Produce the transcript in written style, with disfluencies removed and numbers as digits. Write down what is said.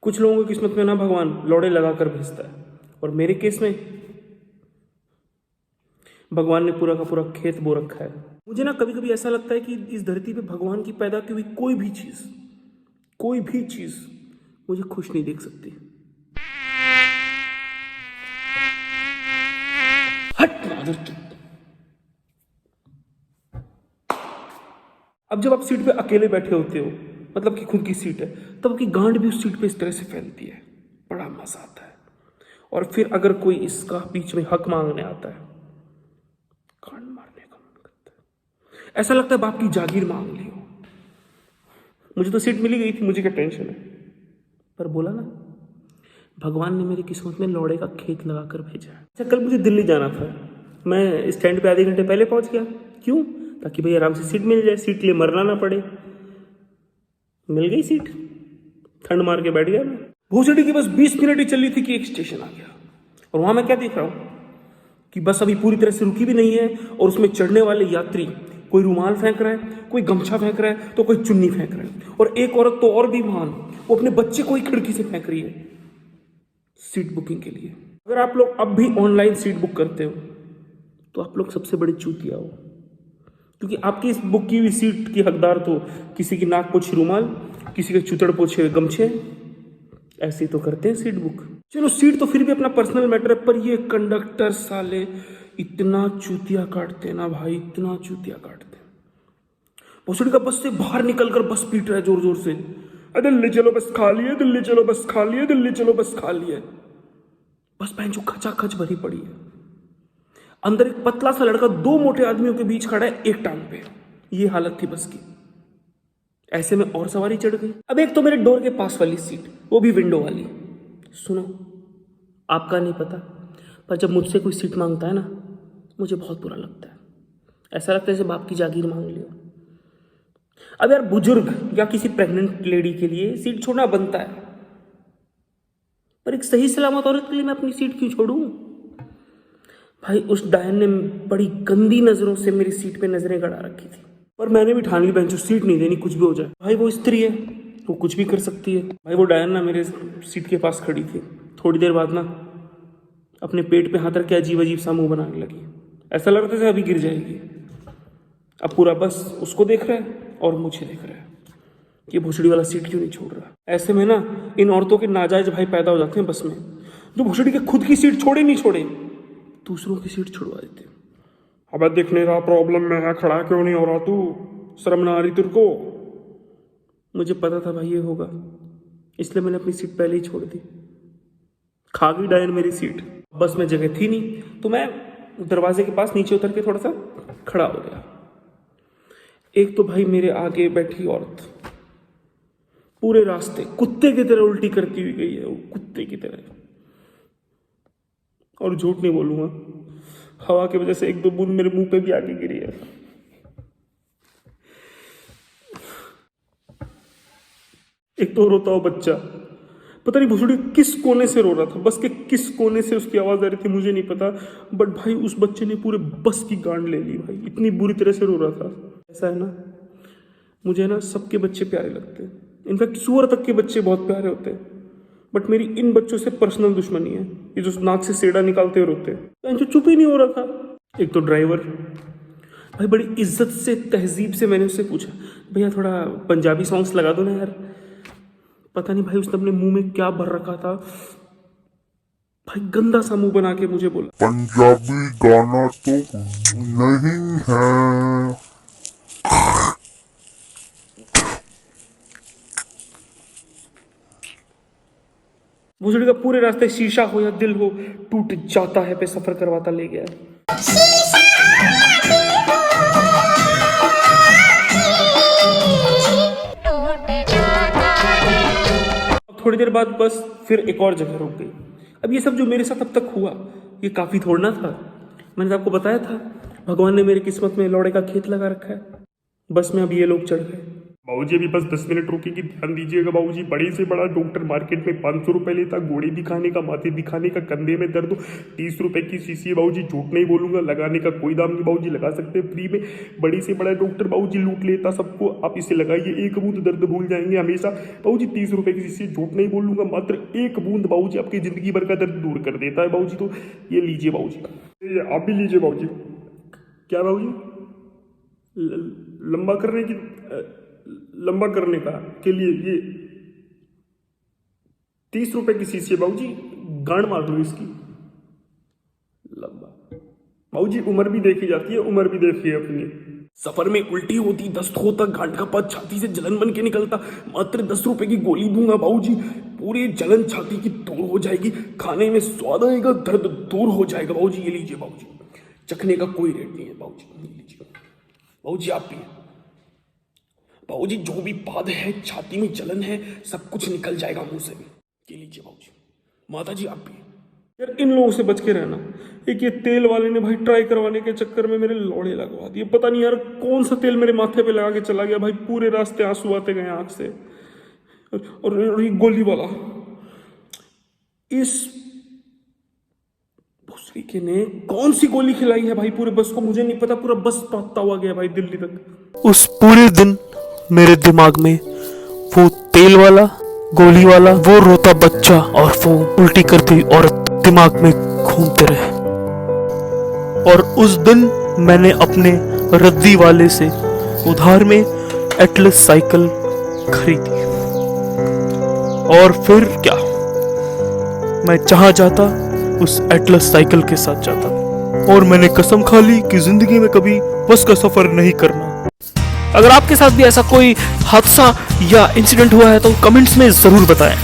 कुछ लोगों की किस्मत में ना भगवान लौड़े लगा कर भेजता है, और मेरे केस में भगवान ने पूरा का पूरा खेत बो रखा है। मुझे ना कभी कभी ऐसा लगता है कि इस धरती पे भगवान की पैदा की हुई कोई भी चीज मुझे खुश नहीं देख सकती। हट मादर की। अब जब आप सीट पे अकेले बैठे होते हो, मतलब कि खुद की सीट है, तब आपकी गांड भी उस सीट पे इस तरह से फैलती है, बड़ा मजा आता है। और फिर अगर कोई इसका बीच में हक मांगने आता है, गांड मारने का मन करता है। ऐसा लगता है बाप की जागीर मांग ली हो। मुझे तो सीट मिली गई थी, मुझे क्या टेंशन है। पर बोला ना, भगवान ने मेरी किस्मत में लौड़े का खेत लगा कर भेजा है। अच्छा, कल मुझे दिल्ली जाना था, मैं स्टैंड पे आधे घंटे पहले पहुंच गया। क्यों? ताकि भाई आराम से सीट मिल जाए, सीट के लिए मरना ना पड़े। मिल गई सीट, ठंड मार के बैठ गया मैं। भोसड़ी की बस 20 मिनट ही चली थी कि एक स्टेशन आ गया, और वहां मैं क्या देख रहा हूं कि बस अभी पूरी तरह से रुकी भी नहीं है, और उसमें चढ़ने वाले यात्री कोई रुमाल फेंक रहा है, कोई गमछा फेंक रहा है, तो कोई चुन्नी फेंक रहा है, और एक औरत तो और भी महान, वो अपने बच्चे को ही खिड़की से फेंक रही है सीट बुकिंग के लिए। अगर आप लोग अब भी ऑनलाइन सीट बुक करते हो तो आप लोग सबसे बड़े चूतिया हो, क्योंकि आपकी इस बुक की हुई सीट की हकदार तो किसी की नाक पोछी रुमाल, किसी के चुतड़ पोछे गमछे, ऐसे तो करते हैं सीट बुक। चलो सीट तो फिर भी अपना पर्सनल मैटर है, पर ये कंडक्टर साले इतना चूतिया काटते हैं ना भाई, इतना चूतिया काटते हैं। भोसड़ी का बस से बाहर निकलकर बस पीट रहा है जोर जोर से, दिल्ली चलो बस खाली है, दिल्ली चलो बस खाली है, दिल्ली चलो बस खाली है। बस पहन जो खचाखच भरी पड़ी है। अंदर एक पतला सा लड़का 2 मोटे आदमियों के बीच खड़ा है एक टांग पे। ये हालत थी बस की। ऐसे में और सवारी चढ़ गई। अब एक तो मेरे डोर के पास वाली सीट, वो भी विंडो वाली। सुनो, आपका नहीं पता, पर जब मुझसे कोई सीट मांगता है ना, मुझे बहुत बुरा लगता है। ऐसा लगता है जैसे बाप की जागीर मांग लियो। अब यार, बुजुर्ग या किसी प्रेग्नेंट लेडी के लिए सीट छोड़ना बनता है, पर एक सही सलामत औरत के लिए मैं अपनी सीट क्यों छोड़ूं? भाई, उस डायन ने बड़ी गंदी नजरों से मेरी सीट पे नजरें गड़ा रखी थी, पर मैंने भी ठान ली बेंचो सीट नहीं देनी, कुछ भी हो जाए। भाई वो स्त्री है, वो कुछ भी कर सकती है। भाई वो डायन ना मेरे सीट के पास खड़ी थी, थोड़ी देर बाद ना अपने पेट पे हाथ रख के अजीब अजीब सा मुंह बनाने लगी। ऐसा लग रहा था अभी गिर जाएगी। अब पूरा बस उसको देख रहा है और मुझे देख रहा है कि भोसड़ी वाला सीट क्यों नहीं छोड़ रहा। ऐसे में ना इन औरतों के नाजायज भाई पैदा हो जाते हैं बस में, जो भोसड़ी के खुद की सीट छोड़े नहीं छोड़े, दूसरों की सीट छुड़वा देते। अब देखने का प्रॉब्लम में है, खड़ा क्यों नहीं हो रहा तू, शर्म ना आ रही तेरे को? मुझे पता था भाई ये होगा, इसलिए मैंने अपनी सीट पहले ही छोड़ दी। खा गई डायन मेरी सीट। बस में जगह थी नहीं, तो मैं दरवाजे के पास नीचे उतर के थोड़ा सा खड़ा हो गया। एक तो भाई मेरे आगे बैठी औरत पूरे रास्ते कुत्ते की तरह उल्टी करती हुई गई है, वो कुत्ते की तरह। और झूठ नहीं बोलूंगा, हवा की वजह से 1-2 बूंद मेरे मुंह पे भी आके गिरी है। एक तो रोता हुआ बच्चा, पता नहीं भोसड़ी किस कोने से रो रहा था, बस के किस कोने से उसकी आवाज आ रही थी मुझे नहीं पता, बट भाई उस बच्चे ने पूरे बस की गांड ले ली भाई, इतनी बुरी तरह से रो रहा था। ऐसा है ना, मुझे ना सबके बच्चे प्यारे लगते हैं, इनफैक्ट सुअर तक के बच्चे बहुत प्यारे होते हैं, बट मेरी इन बच्चों से पर्सनल दुश्मनी है, ये जो नाक से सेड़ा निकालते हुए रोते हैं। जो चुप ही नहीं हो रहा था। एक तो ड्राइवर भाई, बड़ी इज्जत से तहजीब से मैंने उससे पूछा, भैया थोड़ा पंजाबी सॉन्ग्स लगा दो ना यार। पता नहीं भाई उसने अपने मुंह में क्या भर रखा था, भाई गंदा सा मुंह बना के मुझे बोला, पंजाबी गाना तो नहीं है। भोसड़ी का पूरे रास्ते शीशा हो या दिल हो टूट जाता है पे सफर करवाता ले गया। थोड़ी देर बाद बस फिर एक और जगह रुक गई। अब ये सब जो मेरे साथ अब तक हुआ, ये काफी थोड़ना था। मैंने तो आपको बताया था, भगवान ने मेरी किस्मत में लौड़े का खेत लगा रखा है। बस में अब ये लोग चढ़ गए। बाबूजी अभी बस 10 मिनट रुकेगी, ध्यान दीजिएगा बाबूजी। बड़े से बड़ा डॉक्टर मार्केट में 500 रुपए लेता, गोड़े दिखाने का, माथे दिखाने का, कंधे में दर्द हो, 30 रुपए की शीशी है बाबूजी, झूठ नहीं बोलूंगा। लगाने का कोई दाम नहीं बाबूजी, लगा सकते हैं फ्री में। बड़े से बड़ा डॉक्टर बाबूजी लूट लेता सबको, आप इसे लगाइए, एक बूंद दर्द भूल जाएंगे हमेशा बाबूजी। 30 रुपए की शीशी, झूठ नहीं बोलूंगा, मात्र एक बूंद बाबूजी आपकी जिंदगी भर का दर्द दूर कर देता है बाबूजी। तो ये लीजिए बाबूजी, आप भी लीजिए बाबूजी। क्या बाबूजी? लंबा करने का के लिए ये 30 रुपए की शीशी है बाबूजी, गांड मार दो इसकी। लंबा बाबूजी, उम्र भी देखी जाती है, उम्र भी देखिए अपनी। सफर में उल्टी होती, दस्त होता, गांड का पास छाती से जलन बन के निकलता, मात्र 10 रुपए की गोली दूंगा बाबूजी, पूरी जलन छाती की दूर हो जाएगी, खाने में स्वाद आएगा, दर्द दूर हो जाएगा बाबूजी। ये लीजिए बाबूजी, चखने का कोई रेट नहीं है बाबूजी, ये लीजिए बाबूजी। आप भी बाबूजी, जो भी बात है, छाती में जलन है, सब कुछ निकल जाएगा मुंह से। ये लीजिए बाबूजी। माता जी आप भी। यार इन लोगों से बच के रहना। एक ये तेल वाले ने भाई ट्राई करवाने के चक्कर में मेरे लोड़े लगवा दिए। पता नहीं यार कौन सा तेल मेरे माथे पे लगा के चला गया भाई, पूरे रास्ते आंसू आते गए आंख से। और ये गोली वाला, इस भूसरीके ने कौन सी गोली खिलाई है भाई पूरे बस को, मुझे नहीं पता। पूरा बस पकता हुआ गया भाई दिल्ली तक। उस पूरे दिन मेरे दिमाग में वो तेल वाला, गोली वाला, वो रोता बच्चा और वो उल्टी करती औरत दिमाग में घूमते रहे। और उस दिन मैंने अपने रद्दी वाले से उधार में एटलस साइकिल खरीदी। और फिर क्या, मैं जहां जाता उस एटलस साइकिल के साथ जाता। और मैंने कसम खा ली कि जिंदगी में कभी बस का सफर नहीं करना। अगर आपके साथ भी ऐसा कोई हादसा या इंसिडेंट हुआ है तो कमेंट्स में जरूर बताएं।